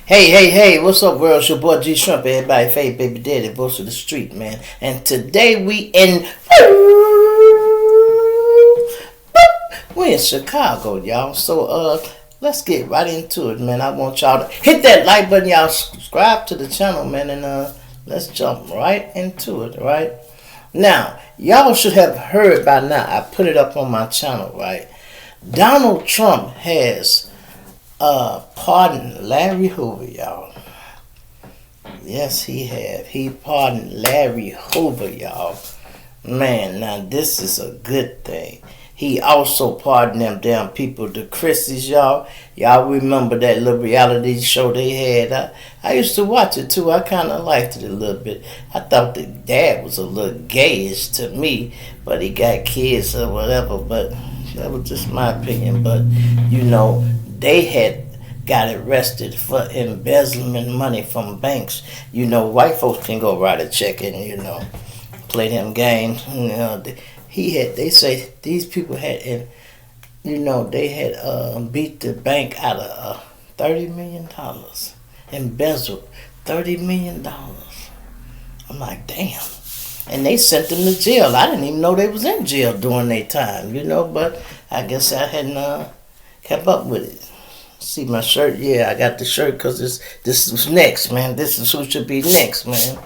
Hey, what's up, world? It's your boy G Shrimp, everybody, Faith, baby daddy, voice of the street, man. And today we in Chicago, y'all. So, let's get right into it, man. I want y'all to hit that like button, y'all. Subscribe to the channel, man, and let's jump right into it, right? Now, y'all should have heard by now. I put it up on my channel, right? Donald Trump has pardoned Larry Hoover, y'all. Yes, he have. He pardoned Larry Hoover, y'all. Man, now this is a good thing. He also pardoned them damn people, the Christies, y'all. Y'all remember that little reality show they had? I used to watch it too. I kind of liked it a little bit. I thought the dad was a little gayish to me, but he got kids or whatever. But that was just my opinion. But you know, they had got arrested for embezzling money from banks. You know, white folks can go write a check and, you know, play them games. You know, they say these people had, you know, they had beat the bank out of $30 million. Embezzled $30 million. I'm like, damn. And they sent them to jail. I didn't even know they was in jail during their time, you know, but I guess I hadn't kept up with it. See my shirt? Yeah, I got the shirt because this is next, man. This is who should be next, man.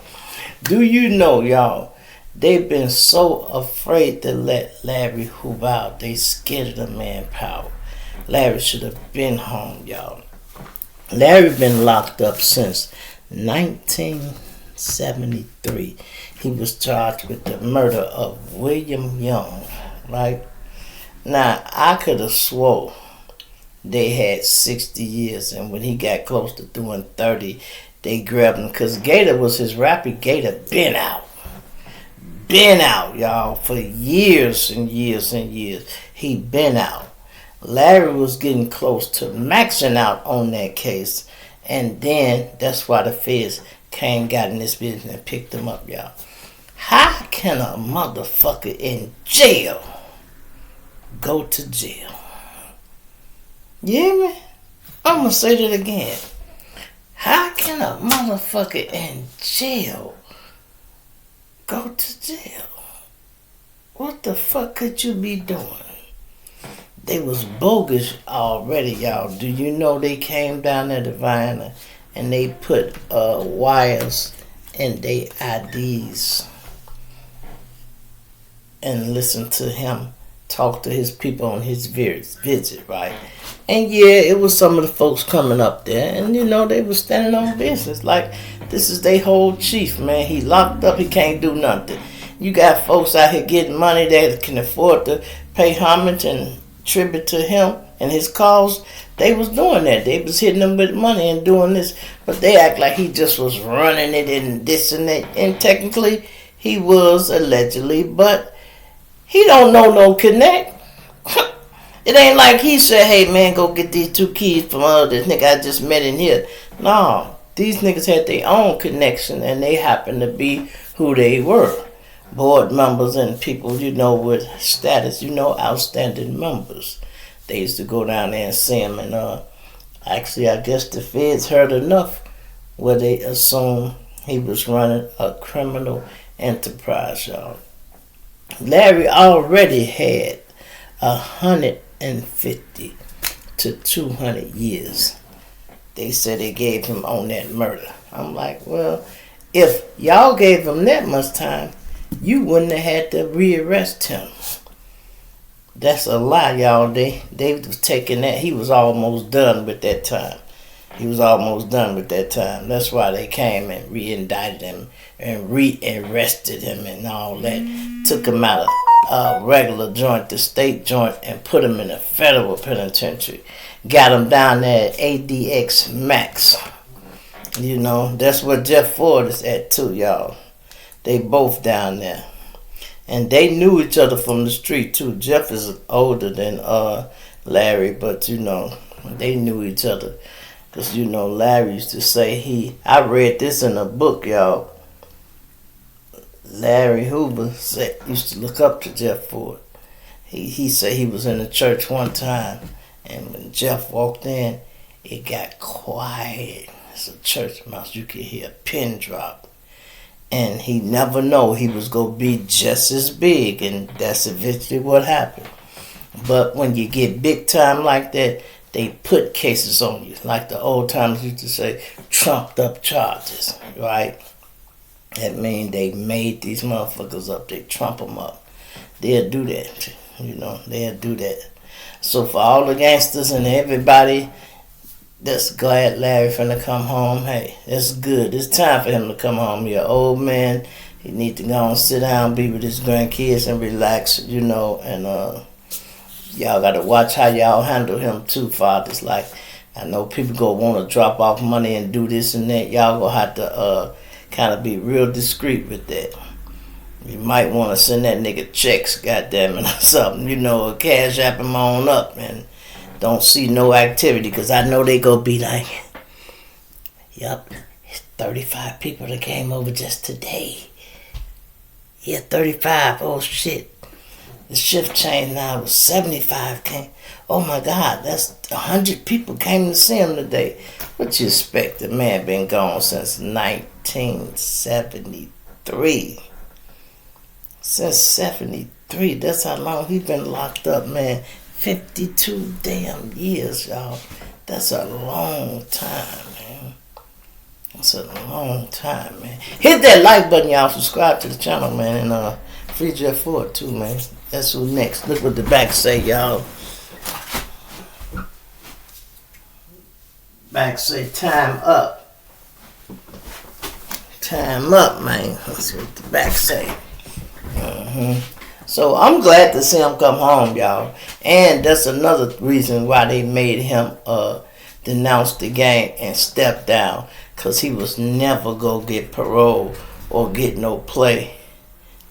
Do you know, y'all, they've been so afraid to let Larry Hoover out. They scared of the manpower. Larry should have been home, y'all. Larry been locked up since 1973. He was charged with the murder of William Young, right? Now, I could have swore they had 60 years, and when he got close to doing 30, they grabbed him, because Gator was his rapper. Gator been out, y'all, for years and years and years. He been out. Larry was getting close to maxing out on that case, and then that's why the feds got in this business and picked him up, y'all. How can a motherfucker in jail go to jail? You hear me? I'm going to say that again. How can a motherfucker in jail go to jail? What the fuck could you be doing? They was bogus already, y'all. Do you know they came down there to Vienna and they put wires in their IDs and listened to him talk to his people on his visit, right? And yeah, it was some of the folks coming up there, and you know, they was standing on business. Like, this is their whole chief, man. He locked up, he can't do nothing. You got folks out here getting money that can afford to pay homage and tribute to him and his cause. They was doing that. They was hitting them with money and doing this, but they act like he just was running it and this and that. And technically, he was allegedly, but he don't know no connect. It ain't like he said, hey man, go get these 2 keys from this nigga I just met in here. No, these niggas had their own connection, and they happened to be who they were. Board members and people, you know, with status, you know, outstanding members. They used to go down there and see him, and actually I guess the feds heard enough where they assumed he was running a criminal enterprise, y'all. Larry already had 150 to 200 years. They said they gave him on that murder. I'm like, well, if y'all gave him that much time, you wouldn't have had to rearrest him. That's a lie, y'all. They was taking that. He was almost done with that time. That's why they came and re-indicted him and re-arrested him and all that. Took him out of regular joint, the state joint, and put him in a federal penitentiary. Got him down there at ADX Max. You know, that's where Jeff Ford is at too, y'all. They both down there. And they knew each other from the street too. Jeff is older than Larry, but you know, they knew each other. Because, you know, Larry used to say I read this in a book, y'all. Larry Hoover used to look up to Jeff Ford. He said he was in the church one time, and when Jeff walked in, it got quiet. It's a church mouse. You could hear a pin drop. And he never know he was going to be just as big. And that's eventually what happened. But when you get big time like that, they put cases on you. Like the old timers used to say, trumped up charges, right? That means they made these motherfuckers up. They trump them up. They'll do that. They'll do that. So for all the gangsters and everybody that's glad Larry finna come home, hey, it's good. It's time for him to come home. He's an old man. He need to go and sit down, be with his grandkids and relax, and y'all gotta watch how y'all handle him too, fathers. Like, I know people gonna want to drop off money and do this and that. Y'all gonna have to kind of be real discreet with that. You might want to send that nigga checks, goddamn it, or something, or cash app him on up and don't see no activity, because I know they gonna be like, yup, it's 35 people that came over just today. Yeah, 35, oh shit. The shift changed now, it was 75 came. Oh my God, that's 100 people came to see him today. What you expect? The man been gone since 1973. Since 73, that's how long he been locked up, man. 52 damn years, y'all. That's a long time, man. That's a long time, man. Hit that like button, y'all. Subscribe to the channel, man. And free Jeff Ford, too, man. That's who next. Look what the back say, y'all. Back say, time up. Time up, man. Let's see what the back say. So I'm glad to see him come home, y'all. And that's another reason why they made him denounce the gang and step down. Because he was never going to get parole or get no play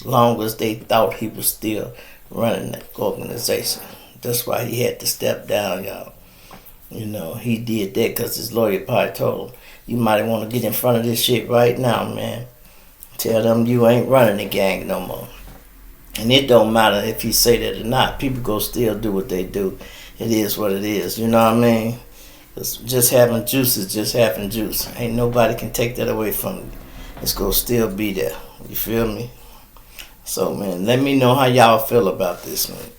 long as they thought he was still running that organization. That's why he had to step down, y'all. He did that because his lawyer probably told him, you might want to get in front of this shit right now, man. Tell them you ain't running the gang no more. And it don't matter if he say that or not. People go still do what they do. It is what it is. You know what I mean? It's just having juice is just having juice. Ain't nobody can take that away from you. It's gonna still be there. You feel me? So, man, let me know how y'all feel about this, man.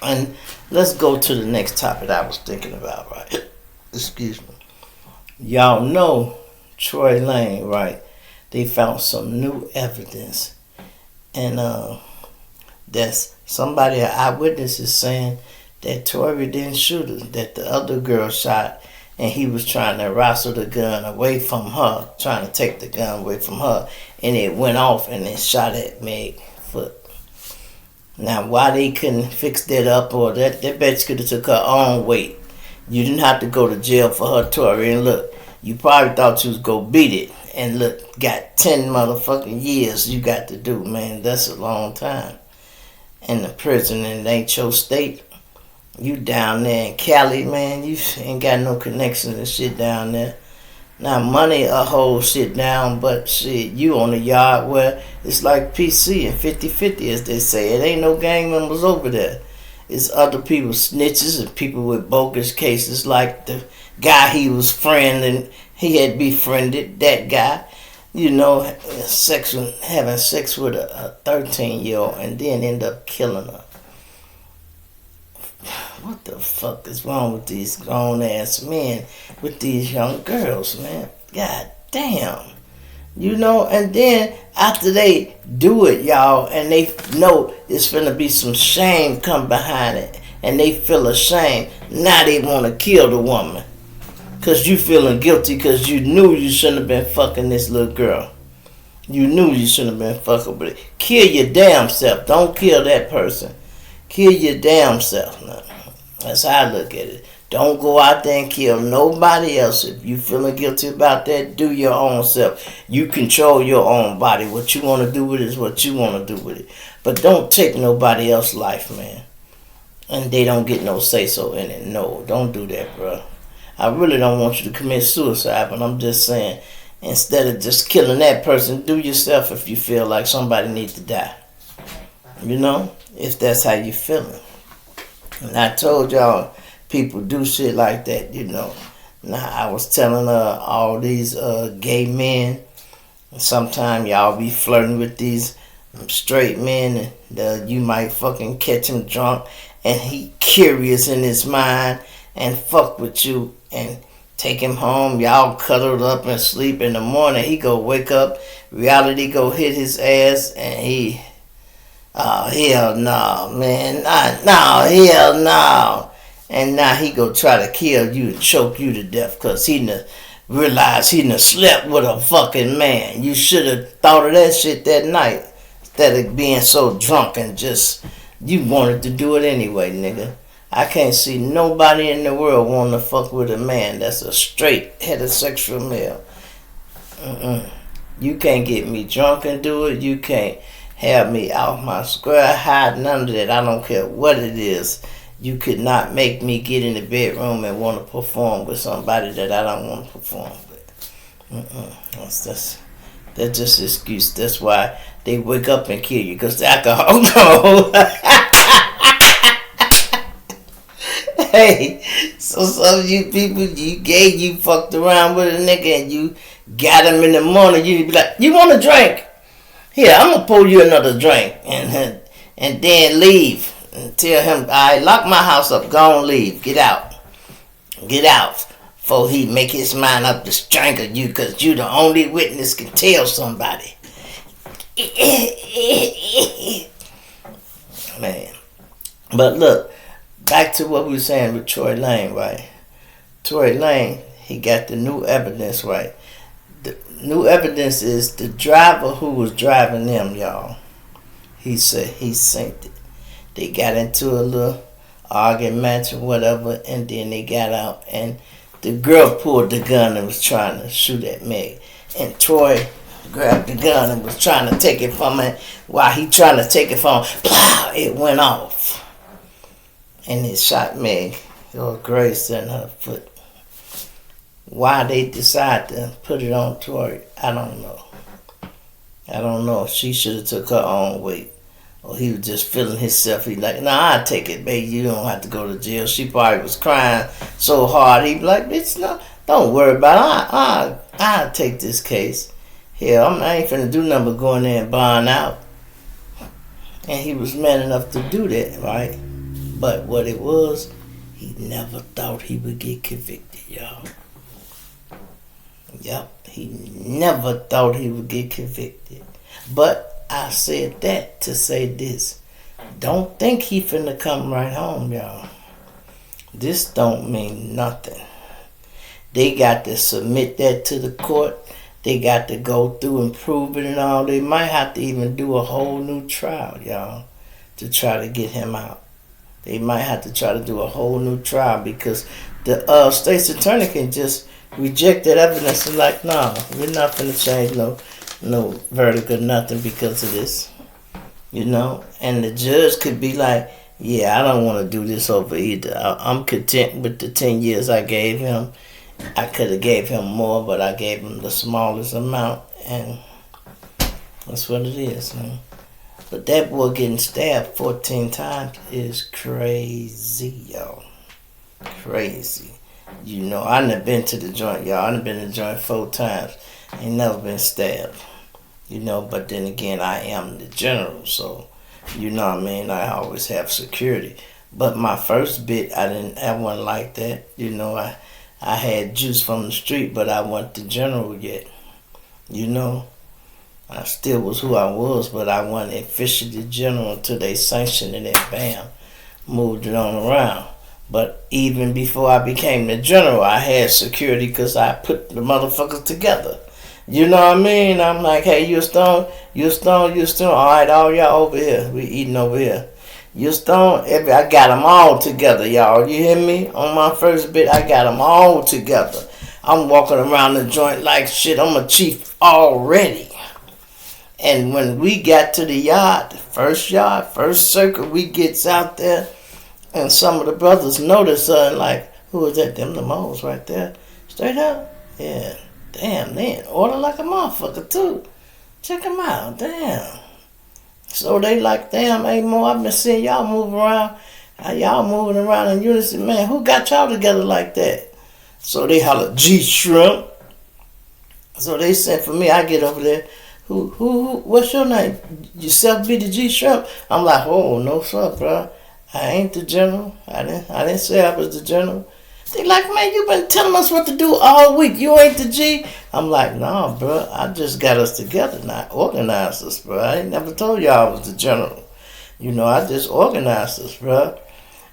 And let's go to the next topic I was thinking about, right? Excuse me. Y'all know Tory Lanez, right? They found some new evidence. And that's somebody, an eyewitness, is saying that Tory didn't shoot her, that the other girl shot, and he was trying to wrestle the gun away from her, trying to take the gun away from her, and it went off and it shot at Meg Foot. Now, why they couldn't fix that up, or that bitch could have took her own weight. You didn't have to go to jail for her, Tory, and look, you probably thought you was going to beat it. And look, got 10 motherfucking years you got to do, man. That's a long time. In the prison, and it ain't your state. You down there in Cali, man. You ain't got no connections and shit down there. Now, money a whole shit down, but shit, you on the yard where it's like PC and 50-50, as they say. It ain't no gang members over there. It's other people, snitches, and people with bogus cases, like the guy he was friending. He had befriended that guy, having sex with a 13-year-old and then end up killing her. What the fuck is wrong with these grown-ass men with these young girls, man? God damn. And then after they do it, y'all, and they know it's finna be some shame come behind it, and they feel ashamed, now they want to kill the woman. Because you feeling guilty because you knew you shouldn't have been fucking this little girl. You knew you shouldn't have been fucking with it. Kill your damn self. Don't kill that person. Kill your damn self. No. That's how I look at it. Don't go out there and kill nobody else. If you feeling guilty about that, do your own self. You control your own body. What you want to do with it is what you want to do with it. But don't take nobody else's life, man. And they don't get no say-so in it. No, don't do that, bro. I really don't want you to commit suicide, but I'm just saying, instead of just killing that person, do yourself if you feel like somebody needs to die. If that's how you feeling. And I told y'all, people do shit like that, Now, I was telling all these gay men, sometimes y'all be flirting with these straight men, and you might fucking catch him drunk, and he curious in his mind, and fuck with you, and take him home. Y'all cuddled up and sleep. In the morning, he go wake up, reality go hit his ass, and he, oh hell no, man, no, hell no. And now he go try to kill you and choke you to death because he done realized he done slept with a fucking man. You should have thought of that shit that night instead of being so drunk and just, you wanted to do it anyway, nigga. I can't see nobody in the world wanting to fuck with a man that's a straight heterosexual male. You can't get me drunk and do it. You can't have me out my square, hide none of that. I don't care what it is. You could not make me get in the bedroom and want to perform with somebody that I don't want to perform with. That's just an excuse. That's why they wake up and kill you, because the alcohol go. Hey, so some of you people, you gay, you fucked around with a nigga and you got him in the morning, you be like, you want a drink? Here, I'm going to pour you another drink. And then leave. And tell him, I lock my house up, go on, leave, get out. Get out. Before he make his mind up to strangle you, because you the only witness can tell somebody. Man. But look, back to what we were saying with Tory Lanez, right? Tory Lanez, he got the new evidence, right? The new evidence is the driver who was driving them, y'all. He said he synced it. They got into a little argument match or whatever, and then they got out, and the girl pulled the gun and was trying to shoot at Meg. And Troy grabbed the gun and was trying to take it from her. While he trying to take it from her, plow, it went off. And it shot Meg, or Grace, in her foot. Why they decide to put it on Tory, I don't know. I don't know if she should have took her own weight. Or he was just feeling himself. He like, nah, I'll take it, baby. You don't have to go to jail. She probably was crying so hard. He be like, bitch, no, don't worry about it. I'll take this case. Hell, I ain't finna do nothing but go in there and bond out. And he was man enough to do that, right? But what it was, he never thought he would get convicted, y'all. Yep, he never thought he would get convicted. But I said that to say this. Don't think he finna come right home, y'all. This don't mean nothing. They got to submit that to the court. They got to go through and prove it and all. They might have to even do a whole new trial, y'all, to try to get him out. They might have to try to do a whole new trial because the state's attorney can just reject that evidence and like, no, we're not finna change no verdict or nothing because of this, you know. And the judge could be like, yeah, I don't want to do this over either. I'm content with the 10 years I gave him. I could have gave him more, but I gave him the smallest amount, and that's what it is, man. But that boy getting stabbed 14 times is crazy, y'all. Crazy. You know, I done been to the joint, y'all. I done been to the joint 4 times. Ain't never been stabbed. You know, but then again, I am the general, so, you know what I mean? I always have security. But my first bit, I wasn't like that. You know, I had juice from the street, but I wasn't the general yet. You know, I still was who I was, but I wasn't officially general until they sanctioned it and bam, moved it on around. But even before I became the general, I had security because I put the motherfuckers together. You know what I mean? I'm like, hey, you a stone? You a stone? You a stone? All right, all y'all over here. We eating over here. You a stone? I got them all together, y'all. You hear me? On my first bit, I got them all together. I'm walking around the joint like shit. I'm a chief already. And when we got to the yard, first circle, we gets out there, and some of the brothers notice and like, who is that? Them the moles right there. Straight up? Yeah. Damn, they in order like a motherfucker too. Check them out, damn. So they like, damn, hey Mo, I've been seeing y'all move around. Y'all moving around in unison, man. Who got y'all together like that? So they holler, G Shrimp. So they sent for me. I get over there. What's your name? Yourself be the G Shrimp? I'm like, oh, no, sir, bro. I ain't the general. I didn't say I was the general. They like, man, you been telling us what to do all week. You ain't the G. I'm like, nah, bro. I just got us together, not organized us, bro. I ain't never told y'all I was the general. I just organized us, bro.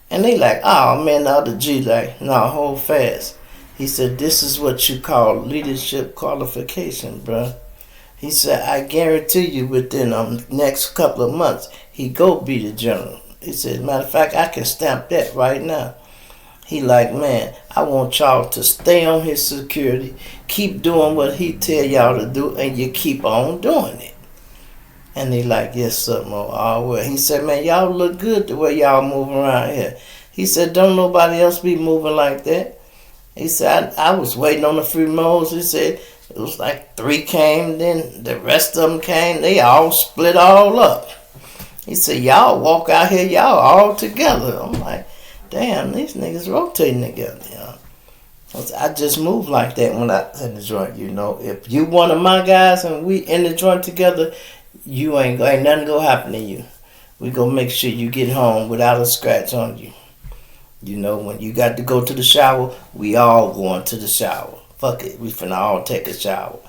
And they like, oh, man, the other G like, nah, hold fast. He said, this is what you call leadership qualification, bro. He said, I guarantee you within the next couple of months, he go be the general. He said, matter of fact, I can stamp that right now. He like, man, I want y'all to stay on his security, keep doing what he tell y'all to do, and you keep on doing it. And he like, yes, sir, Mo, all well. He said, man, y'all look good the way y'all move around here. He said, don't nobody else be moving like that. He said, I was waiting on the free Mo's. He said, it was like 3 came, then the rest of them came. They all split all up. He said, y'all walk out here, y'all all together. I'm like, damn, these niggas rotating together, I just move like that when I in the joint, If you one of my guys and we in the joint together, you ain't nothing gonna happen to you. We gonna make sure you get home without a scratch on you. When you got to go to the shower, we all going to the shower. Fuck it, we finna all take a shower.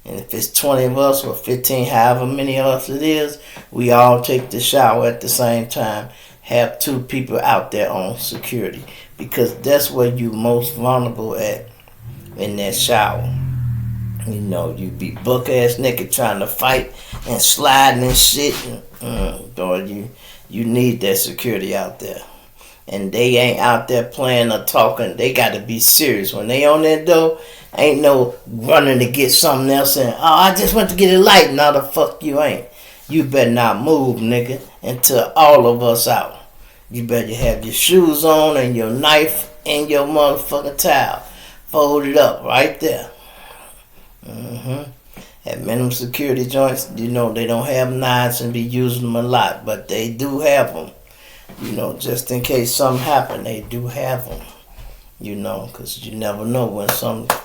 And if it's 20 of us or 15, however many of us it is, we all take the shower at the same time. Have 2 people out there on security. Because that's where you most vulnerable at, in that shower. You be buck-ass naked trying to fight and sliding and shit. Dog, you need that security out there. And they ain't out there playing or talking. They got to be serious. When they on that door, ain't no running to get something else and, oh, I just went to get a light. No, the fuck you ain't. You better not move, nigga, until all of us out. You better have your shoes on and your knife and your motherfucking towel folded up right there. At minimum security joints, they don't have knives and be using them a lot, but they do have them. Just in case something happen, they do have them. Because you never know when something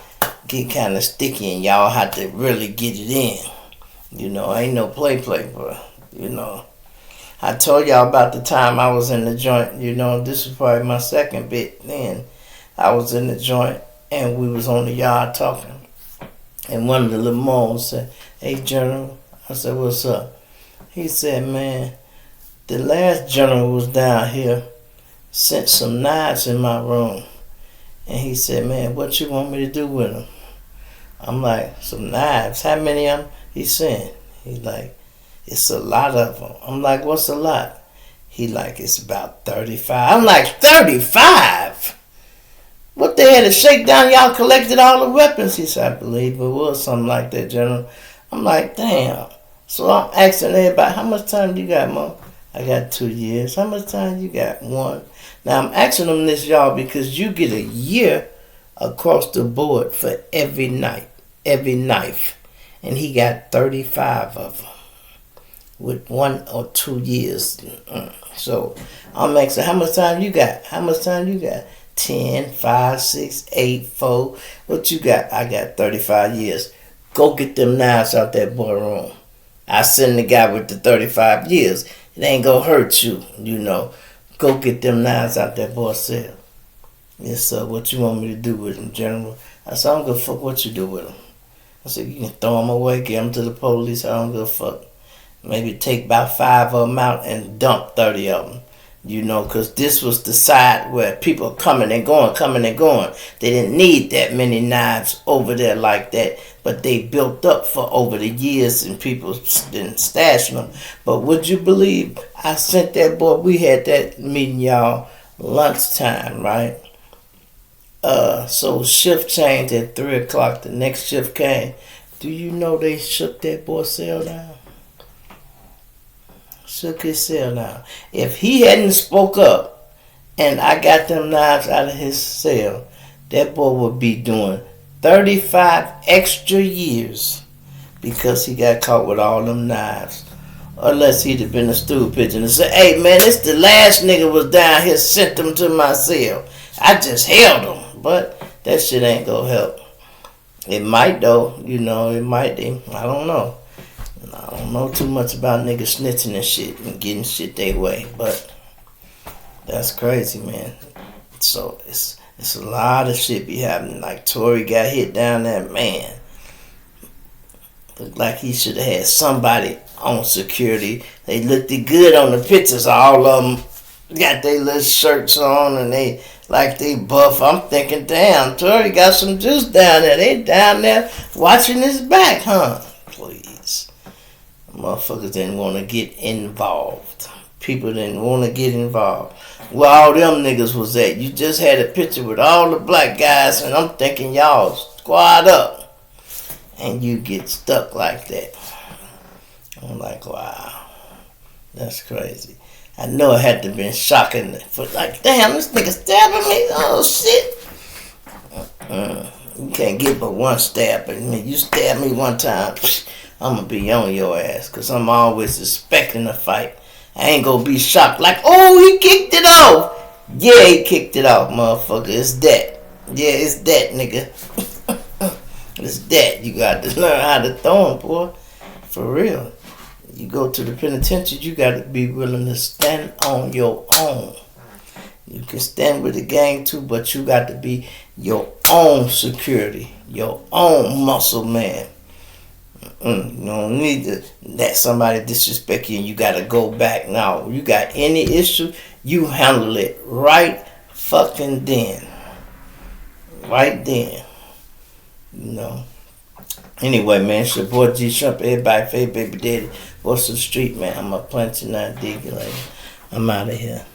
get kind of sticky and y'all have to really get it in. Ain't no play, bro. I told y'all about the time I was in the joint. This was probably my second bit then. I was in the joint and we was on the yard talking. And one of the little moles said, hey, General. I said, what's up? He said, man, the last general was down here, sent some knives in my room. And he said, man, what you want me to do with them? I'm like, some knives? How many of them he sent? He like, it's a lot of them. I'm like, what's a lot? He like, it's about 35. I'm like, 35? What they had to shake down? Y'all collected all the weapons? He said, I believe it was something like that, General. I'm like, damn. So I'm asking everybody, how much time you got, Mo? I got 2 years. How much time you got? 1. Now I'm asking them this, y'all, because you get a year across the board for every knife. And he got 35 of them with 1 or 2 years. So I'm asking, how much time you got? 10, 5, 6, 8, 4. What you got? I got 35 years. Go get them knives out that boy room. I send the guy with the 35 years. It ain't gonna hurt you, Go get them knives out that boy's cell. Yes, sir. What you want me to do with them, General? I said, I don't give a fuck what you do with them. I said, you can throw them away, give them to the police. I don't give a fuck. Maybe take about 5 of them out and dump 30 of them. Because this was the side where people coming and going. They didn't need that many knives over there like that, but they built up for over the years and people been stashing them. But would you believe I sent that boy, we had that meeting, y'all, lunchtime, right? So shift changed at 3 o'clock. The next shift came. Do you know they shook that boy's cell down? Shook his cell down. If he hadn't spoke up and I got them knives out of his cell, that boy would be doing 35 extra years because he got caught with all them knives. Unless he'd have been a stool pigeon and said, hey man, this the last nigga was down here, sent them to my cell. I just held them. But That shit ain't gonna help. It might though, you know, it might. I don't know. I don't know too much about niggas snitching and shit and getting shit their way, but that's crazy, man. So it's a lot of shit be happening. Like Tory got hit down there, man. Looked like he should have had somebody on security. They looked good on the pictures. All of them got their little shirts on and they buff. I'm thinking, damn, Tory got some juice down there. They down there watching his back, huh? Please. Motherfuckers didn't want to get involved. People didn't want to get involved. Where all them niggas was at. You just had a picture with all the black guys and I'm thinking y'all squad up. And you get stuck like that. I'm like, wow. That's crazy. I know it had to have been shocking. For like, damn, this nigga stabbing me? Oh, shit. You can't get but one stab at me. You stab me one time, I'm going to be on your ass. Because I'm always expecting a fight. I ain't going to be shocked like, oh, he kicked it off. Yeah, he kicked it off, motherfucker. It's that. Yeah, it's that, nigga. It's that. You got to learn how to throw him, boy. For real. You go to the penitentiary, you got to be willing to stand on your own. You can stand with the gang too, but you got to be your own security, your own muscle man. You don't need to let somebody disrespect you and you got to go back. Now, you got any issue, you handle it right fucking then. Right then. You know. Anyway, man, it's your boy G Shrimp, everybody, favorite baby daddy. What's the street, man? I'm a punch and not dig you later. I'm out of here.